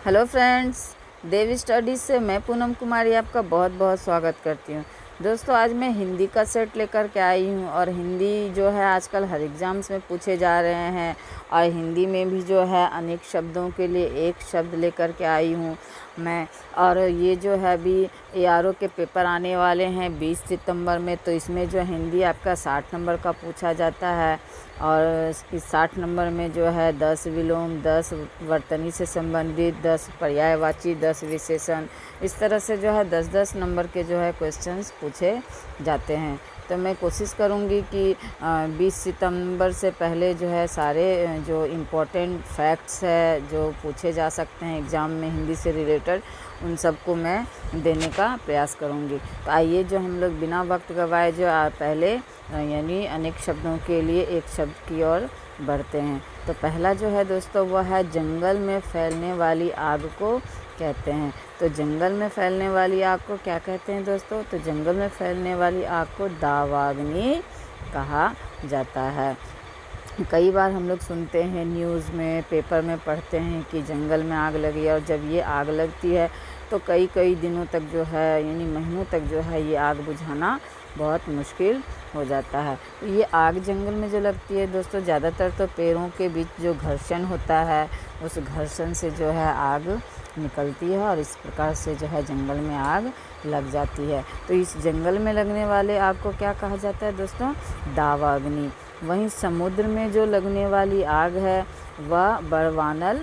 Hello friends, देवी studies से मैं पूनम कुमारी आपका बहुत बहुत स्वागत करती हूँ। दोस्तों, आज मैं हिंदी का सेट लेकर के आई हूँ और हिंदी जो है आजकल हर एग्ज़ाम्स में पूछे जा रहे हैं और हिंदी में भी जो है अनेक शब्दों के लिए एक शब्द लेकर के आई हूँ मैं। और ये जो है अभी ARO के पेपर आने वाले हैं 20 सितंबर में, तो इसमें जो हिंदी आपका 60 नंबर का पूछा जाता है और इस 60 नंबर में जो है 10 विलोम, 10 वर्तनी से संबंधित, 10 पर्यायवाची, 10 विशेषण, इस तरह से जो है 10-10 नंबर के जो है क्वेश्चंस पूछे जाते हैं। तो मैं कोशिश करूंगी कि 20 सितंबर से पहले जो है सारे जो इम्पोर्टेंट फैक्ट्स है जो पूछे जा सकते हैं एग्ज़ाम में हिंदी से रिलेटेड, उन सबको मैं देने का प्रयास करूंगी। तो आइए जो हम लोग बिना वक्त गवाए जो पहले यानी अनेक शब्दों के लिए एक शब्द की ओर बढ़ते हैं। तो पहला जो है दोस्तों वह है जंगल में फैलने वाली आग को कहते हैं। तो जंगल में फैलने वाली आग को क्या कहते हैं दोस्तों? तो जंगल में फैलने वाली आग को दावाग्नि कहा जाता है। कई बार हम लोग सुनते हैं न्यूज़ में, पेपर में पढ़ते हैं कि जंगल में आग लगी, और जब ये आग लगती है तो कई कई दिनों तक जो है यानी महीनों तक जो है ये आग बुझाना बहुत मुश्किल हो जाता है। तो ये आग जंगल में जो लगती है दोस्तों, ज़्यादातर तो पेड़ों के बीच जो घर्षण होता है उस घर्षण से जो है आग निकलती है और इस प्रकार से जो है जंगल में आग लग जाती है। तो इस जंगल में लगने वाले आग को क्या कहा जाता है दोस्तों? दावाग्नि। वहीं समुद्र में जो लगने वाली आग है वह बरवानल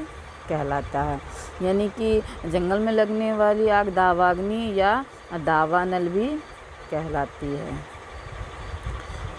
कहलाता है। यानी कि जंगल में लगने वाली आग दावाग्नि या दावानल भी कहलाती है।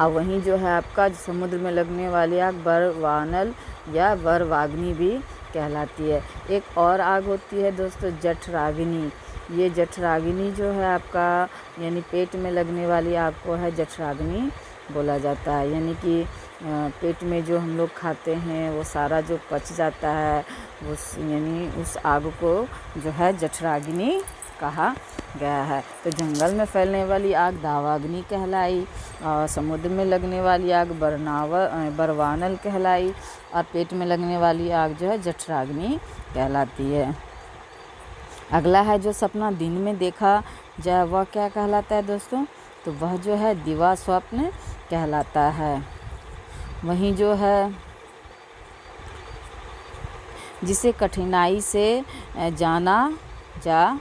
और वहीं जो है आपका समुद्र में लगने वाली आग बरवानल या बरवाग्नि भी कहलाती है। एक और आग होती है दोस्तों जठराग्नि। ये जठराग्नि जो है आपका यानी पेट में लगने वाली आग को है जठराग्नि बोला जाता है। यानी कि पेट में जो हम लोग खाते हैं वो सारा जो पच जाता है उस आग को जो है जठराग्नि कहा गया है। तो जंगल में फैलने वाली आग दावाग्नि कहलाई और समुद्र में लगने वाली आग बरवानल कहलाई और पेट में लगने वाली आग जो है जठराग्नि कहलाती है। अगला है जो सपना दिन में देखा जाए वह क्या कहलाता है दोस्तों? तो वह जो है दिवा स्वप्न कहलाता है। वहीं जो है जिसे कठिनाई से जाना जा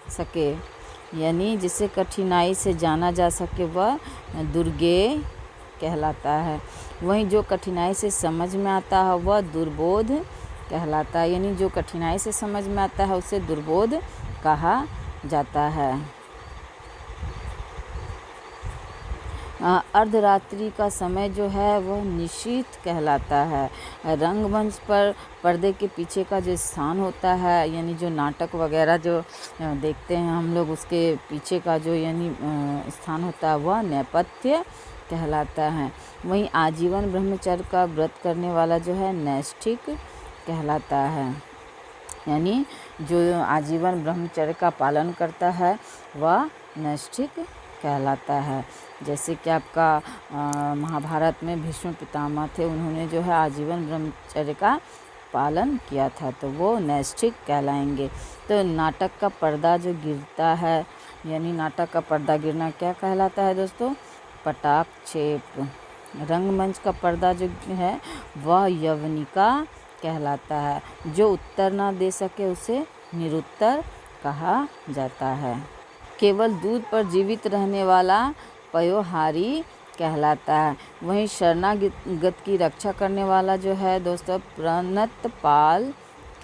सके, यानी जिसे कठिनाई से जाना जा सके वह दुर्गेय कहलाता है। वहीं जो कठिनाई से समझ में आता है वह दुर्बोध कहलाता है। यानी जो कठिनाई से समझ में आता है उसे दुर्बोध कहा जाता है। अर्धरात्रि का समय जो है वह निशीथ कहलाता है। रंगमंच पर पर्दे के पीछे का जो स्थान होता है यानी जो नाटक वगैरह जो देखते हैं हम लोग, उसके पीछे का जो यानी स्थान होता है वह नेपथ्य कहलाता है। वहीं आजीवन ब्रह्मचर्य का व्रत करने वाला जो है नैष्ठिक कहलाता है। यानी जो आजीवन ब्रह्मचर्य का पालन करता है वह नैष्ठिक कहलाता है। जैसे कि आपका महाभारत में भीष्म पितामह थे, उन्होंने जो है आजीवन ब्रह्मचर्य का पालन किया था, तो वो नैष्ठिक कहलाएंगे। तो नाटक का पर्दा जो गिरता है यानी नाटक का पर्दा गिरना क्या कहलाता है दोस्तों? पटाक्षेप। रंगमंच का पर्दा जो है वह यवनिका कहलाता है। जो उत्तर ना दे सके उसे निरुत्तर कहा जाता है। केवल दूध पर जीवित रहने वाला पयोहारी कहलाता है। वहीं शरणागत की रक्षा करने वाला जो है दोस्तों प्रणतपाल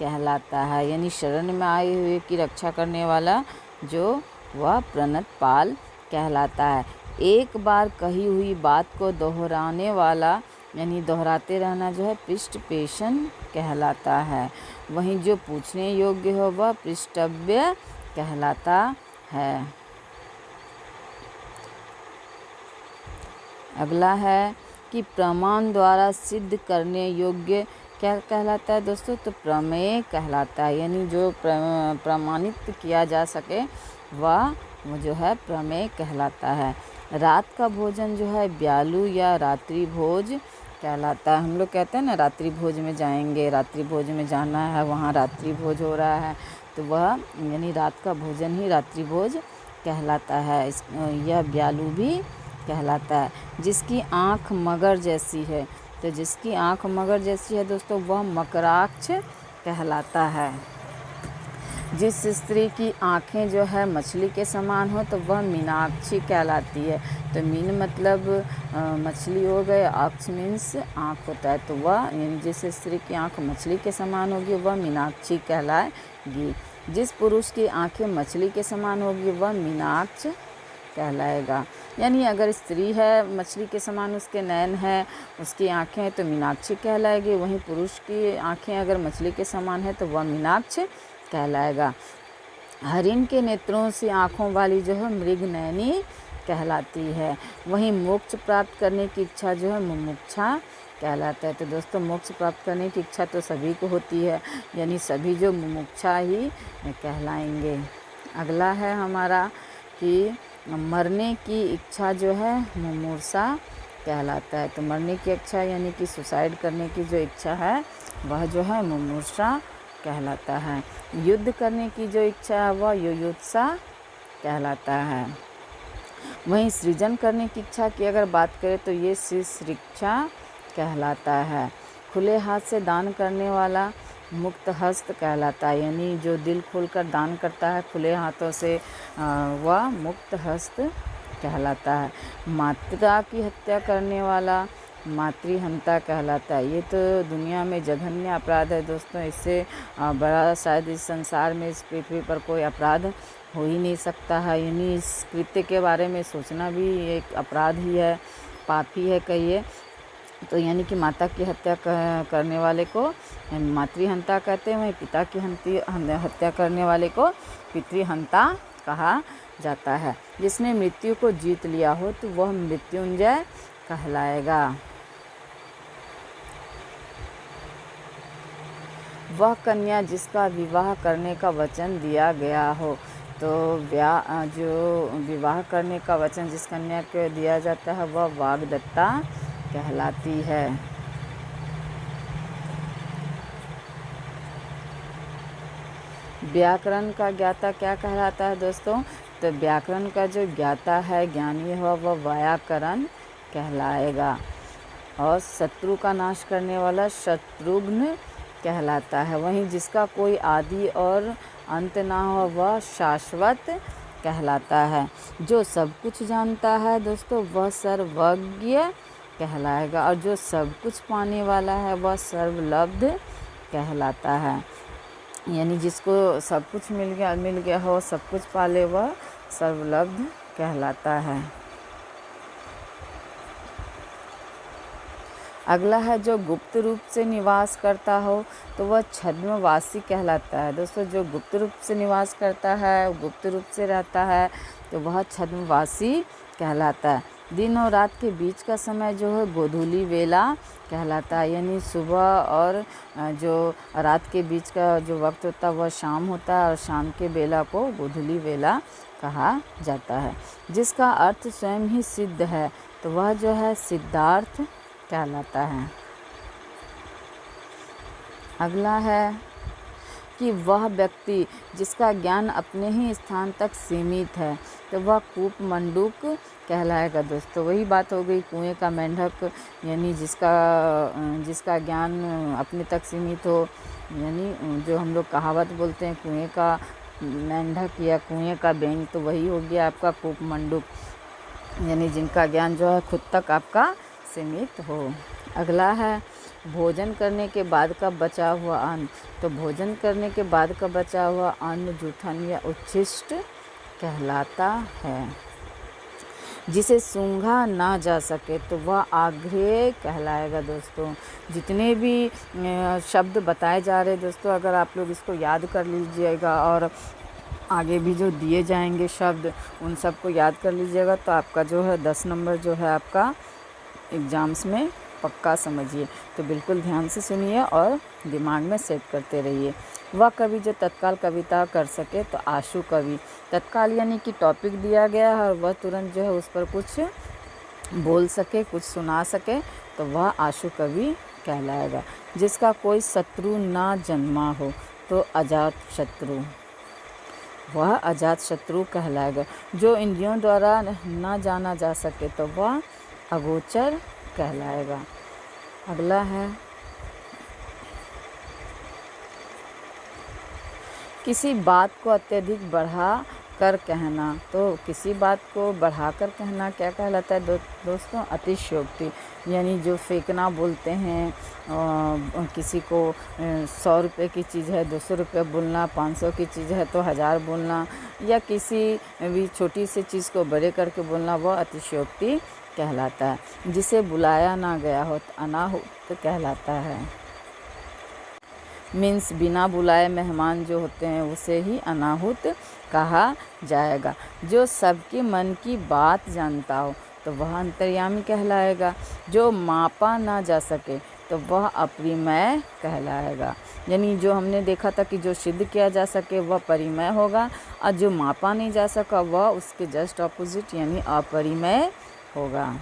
कहलाता है। यानी शरण में आए हुए की रक्षा करने वाला जो वह प्रणतपाल कहलाता है। एक बार कही हुई बात को दोहराने वाला यानी दोहराते रहना जो है पृष्ठपेषण कहलाता है। वहीं जो पूछने योग्य हो वह पृष्ठव्य कहलाता है। अगला है कि प्रमाण द्वारा सिद्ध करने योग्य क्या कहलाता है दोस्तों? तो प्रमेय कहलाता है। यानी जो प्रमाणित किया जा सके वह जो है प्रमेय कहलाता है। रात का भोजन जो है ब्यालू या रात्रि भोज कहलाता है। हम लोग कहते हैं ना रात्रि भोज में जाएंगे, रात्रि भोज में जाना है, वहाँ रात्रि भोज हो रहा है, तो वह यानी रात का भोजन ही रात्रि भोज कहलाता है। यह ब्यालू भी कहलाता है। जिसकी आँख मगर जैसी है, तो जिसकी आँख मगर जैसी है दोस्तों वह मकराक्ष कहलाता है। जिस स्त्री की आँखें जो है मछली के समान हो तो वह मीनाक्षी कहलाती है। तो मीन मतलब मछली हो गए, अक्ष मीन्स आँख होता है, तो वह यानी जिस स्त्री की आँख मछली के समान होगी वह मीनाक्षी कहलाएगी। जिस पुरुष की आँखें मछली के समान होगी वह मीनाक्ष कहलाएगा। यानी अगर स्त्री है मछली के समान, उसके नयन है, उसकी आँखें हैं तो मीनाक्षी कहलाएगी। वहीं पुरुष की आँखें अगर मछली के समान है तो वह मीनाक्ष कहलाएगा। हरिण के नेत्रों से आँखों वाली जो है मृगनयनी कहलाती है। वहीं मोक्ष प्राप्त करने की इच्छा जो है मुमुक्षा कहलाता है। तो दोस्तों मोक्ष प्राप्त करने की इच्छा तो सभी को होती है, यानी सभी जो मुमुक्षा ही कहलाएंगे। अगला है हमारा कि मरने की इच्छा जो है मुमूर्षा कहलाता है। तो मरने की इच्छा यानी कि सुसाइड करने की जो इच्छा है वह जो है मुमूर्षा कहलाता है। युद्ध करने की जो इच्छा है वह युयुत्सा कहलाता है। वहीं सृजन करने की इच्छा की अगर बात करें तो ये शिश्रिक्षा कहलाता है। खुले हाथ से दान करने वाला मुक्त हस्त कहलाता है, यानी जो दिल खोलकर दान करता है खुले हाथों से वह मुक्त हस्त कहलाता है। माता की हत्या करने वाला मातृहंता कहलाता है। ये तो दुनिया में जघन्य अपराध है दोस्तों, इससे बड़ा शायद इस संसार में, इस पृथ्वी पर कोई अपराध हो ही नहीं सकता है। यानी इस कृत्य के बारे में सोचना भी एक अपराध ही है, पाप ही है कहिए। तो यानी कि माता की हत्या करने वाले को मातृहंता कहते हैं, वहीं पिता की हत्या करने वाले को पितृहंता कहा जाता है। जिसने मृत्यु को जीत लिया हो तो वह मृत्युंजय कहलाएगा। वह कन्या जिसका विवाह करने का वचन दिया गया हो, तो जो विवाह करने का वचन जिस कन्या को दिया जाता है वह वाग्दत्ता कहलाती है। व्याकरण का ज्ञाता क्या कहलाता है दोस्तों? तो व्याकरण का जो ज्ञाता है, ज्ञानी हो, वह व्याकरण कहलाएगा। और शत्रु का नाश करने वाला शत्रुघ्न कहलाता है। वहीं जिसका कोई आदि और अंत ना हो वह शाश्वत कहलाता है। जो सब कुछ जानता है दोस्तों वह सर्वज्ञ कहलाएगा, और जो सब कुछ पाने वाला है वह सर्वलब्ध कहलाता है। यानी जिसको सब कुछ मिल गया हो, सब कुछ पाले, वह सर्वलब्ध कहलाता है। अगला है जो गुप्त रूप से निवास करता हो तो वह छद्मवासी कहलाता है। दोस्तों जो गुप्त रूप से निवास करता है, गुप्त रूप से रहता है, तो वह छद्मवासी कहलाता है। दिन और रात के बीच का समय जो है गोधूली वेला कहलाता है, यानी सुबह और जो रात के बीच का जो वक्त होता है वह शाम होता है, और शाम के बेला को गोधूली वेला कहा जाता है। जिसका अर्थ स्वयं ही सिद्ध है तो वह जो है सिद्धार्थ कहलाता है। अगला है कि वह व्यक्ति जिसका ज्ञान अपने ही स्थान तक सीमित है तो वह कूप मंडूक कहलाएगा। दोस्तों वही बात हो गई कुएं का मेंढक, यानी जिसका ज्ञान अपने तक सीमित हो, यानी जो हम लोग कहावत बोलते हैं कुएं का मेंढक या कुएं का बैंग, तो वही हो गया आपका कूप मंडूक, यानी जिनका ज्ञान जो है खुद तक आपका सीमित हो। अगला है भोजन करने के बाद का बचा हुआ अन्न। तो भोजन करने के बाद का बचा हुआ अन्न जूठन या उच्छिष्ट कहलाता है। जिसे सूंघा ना जा सके तो वह आग्रह कहलाएगा। दोस्तों जितने भी शब्द बताए जा रहे हैं दोस्तों, अगर आप लोग इसको याद कर लीजिएगा और आगे भी जो दिए जाएंगे शब्द उन सबको याद कर लीजिएगा, तो आपका जो है 10 नंबर जो है आपका एग्ज़ाम्स में पक्का समझिए। तो बिल्कुल ध्यान से सुनिए और दिमाग में सेट करते रहिए। वह कवि जो तत्काल कविता कर सके तो आशु कवि। तत्काल यानी कि टॉपिक दिया गया है और वह तुरंत जो है उस पर कुछ बोल सके, कुछ सुना सके, तो वह आशु कवि कहलाएगा। जिसका कोई शत्रु ना जन्मा हो तो अजात शत्रु, वह अजात शत्रु कहलाएगा। जो इंद्रियों द्वारा ना जाना जा सके तो वह अगोचर कहलाएगा। अगला है किसी बात को अत्यधिक बढ़ा कर कहना। तो किसी बात को बढ़ाकर कहना क्या कहलाता है दोस्तों? अतिशयोक्ति। यानी जो फेंकना बोलते हैं, किसी को 100 रुपये की चीज़ है 200 रुपये बोलना, 500 की चीज़ है तो 1000 बोलना, या किसी भी छोटी सी चीज़ को बड़े करके बोलना, वह अतिशयोक्ति कहलाता है। जिसे बुलाया ना गया हो तो अनाहुत कहलाता है। मीन्स बिना बुलाए मेहमान जो होते हैं उसे ही अनाहुत कहा जाएगा। जो सबके मन की बात जानता हो तो वह अंतर्यामी कहलाएगा। जो मापा ना जा सके तो वह अपरिमेय कहलाएगा। यानी जो हमने देखा था कि जो सिद्ध किया जा सके वह परिमेय होगा, और जो मापा नहीं जा सका वह उसके जस्ट ऑपोजिट यानी अपरिमेय होगा।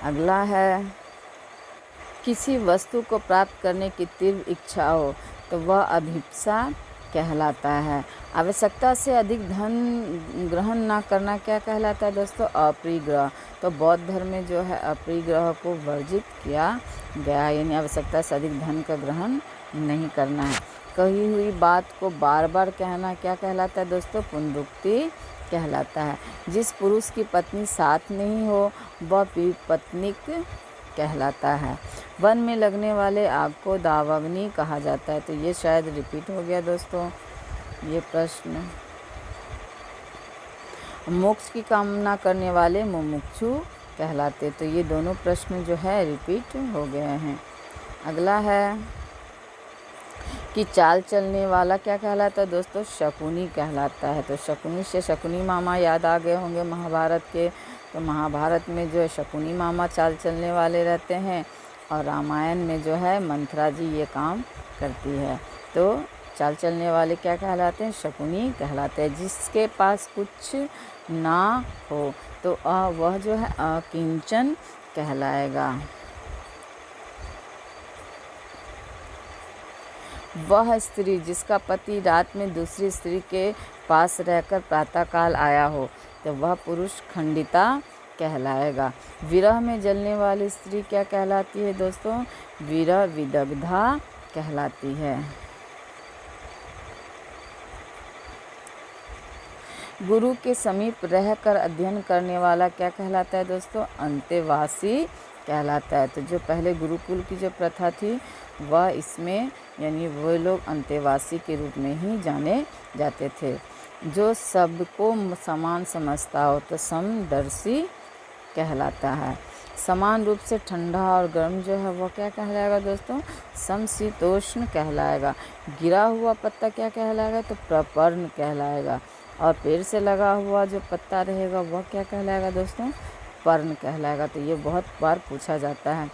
अगला है किसी वस्तु को प्राप्त करने की तीव्र इच्छा हो तो वह अभिप्सा कहलाता है। आवश्यकता से अधिक धन ग्रहण ना करना क्या कहलाता है दोस्तों? अपरिग्रह। तो बौद्ध धर्म में जो है अपरिग्रह को वर्जित किया गया, यानी आवश्यकता से अधिक धन का ग्रहण नहीं करना है। कही हुई बात को बार बार कहना क्या कहलाता है दोस्तों? पुनरुक्ति कहलाता है। जिस पुरुष की पत्नी साथ नहीं हो वह विपत्निक कहलाता है। वन में लगने वाले आग को दावाग्नि कहा जाता है। तो ये शायद रिपीट हो गया दोस्तों ये प्रश्न। मोक्ष की कामना करने वाले मुमुक्षु कहलाते। तो ये दोनों प्रश्न जो है रिपीट हो गए हैं। अगला है कि चाल चलने वाला क्या कहलाता है दोस्तों? शकुनी कहलाता है। तो शकुनी से शकुनी मामा याद आ गए होंगे महाभारत के। तो महाभारत में जो है शकुनी मामा चाल चलने वाले रहते हैं, और रामायण में जो है मंथरा जी ये काम करती है। तो चाल चलने वाले क्या कहलाते हैं? शकुनी कहलाते हैं। जिसके पास कुछ ना हो तो वह जो है अकिंचन कहलाएगा। वह स्त्री जिसका पति रात में दूसरी स्त्री के पास रहकर प्रातःकाल आया हो तो वह पुरुष खंडिता कहलाएगा। विरह में जलने वाली स्त्री क्या कहलाती है दोस्तों? विरह विदग्धा कहलाती है। गुरु के समीप रहकर अध्ययन करने वाला क्या कहलाता है दोस्तों? अंतेवासी कहलाता है। तो जो पहले गुरुकुल की जो प्रथा थी वह इसमें यानी वो लोग अंतेवासी के रूप में ही जाने जाते थे। जो सबको समान समझता हो तो समदर्शी कहलाता है। समान रूप से ठंडा और गर्म जो है वो क्या कहलाएगा दोस्तों? समशीतोष्ण कहलाएगा। गिरा हुआ पत्ता क्या कहलाएगा? तो प्रपर्ण कहलाएगा। और पेड़ से लगा हुआ जो पत्ता रहेगा वह क्या कहलाएगा दोस्तों? पर्ण कहलाएगा। तो ये बहुत बार पूछा जाता है।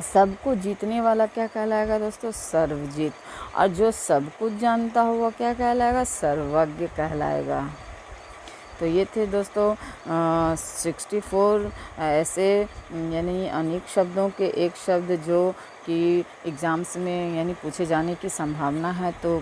सबको जीतने वाला क्या कहलाएगा दोस्तों? सर्वजीत। और जो सब कुछ जानता हो वह क्या कहलाएगा? सर्वज्ञ कहलाएगा। तो ये थे दोस्तों 64 ऐसे यानी अनेक शब्दों के एक शब्द जो कि एग्ज़ाम्स में यानी पूछे जाने की संभावना है। तो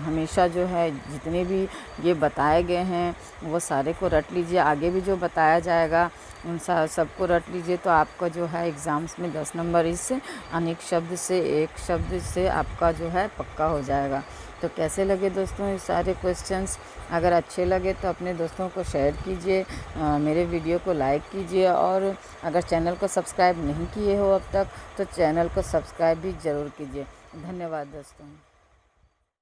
हमेशा जो है जितने भी ये बताए गए हैं वो सारे को रट लीजिए। आगे भी जो बताया जाएगा उन सबको रट लीजिए। तो आपका जो है एग्ज़ाम्स में 10 नंबर इस अनेक शब्द से एक शब्द से आपका जो है पक्का हो जाएगा। तो कैसे लगे दोस्तों ये सारे क्वेश्चंस? अगर अच्छे लगे तो अपने दोस्तों को शेयर कीजिए, मेरे वीडियो को लाइक कीजिए, और अगर चैनल को सब्सक्राइब नहीं किए हो अब तक तो चैनल को सब्सक्राइब भी ज़रूर कीजिए। धन्यवाद दोस्तों।